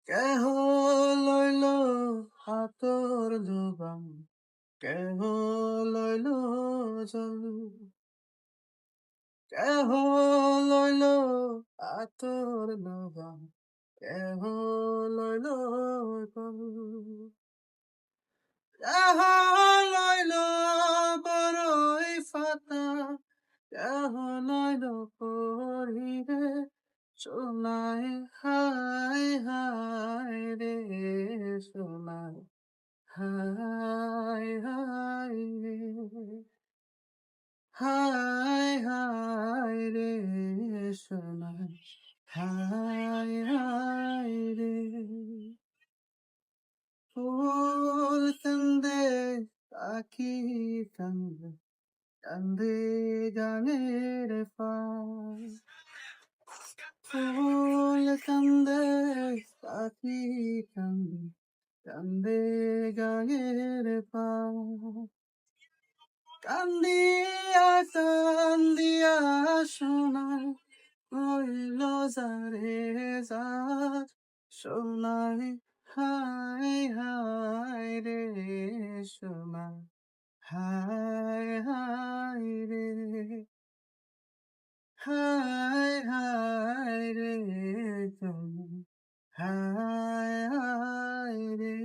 কেহ লইল হাতর দুবাম, কেহ লইল জল, কেহ লইল হাতর দুবাম, কেহ লইল জল, কেহ লইল বড়ই ফাতা, কেহ লইল পরিরে সোনায়, হায় হায় রে সোনায়, হায় হায় রে, হায় হায় রে সোনায়, হায় হায় রে। ফুল কান্দে, পাখি কান্দে, কান্দে গানের পায়। ফুল কান্দে, পাখি কান্দে, কান্দে গানের পায়। কান্দিয়া কান্দিয়া সোনায় হইল যারে যার, সোনায় হায় হায় রে সোনায়, হায় হায় রে, হায় হায় রে সোনায়, হায় হায় রে।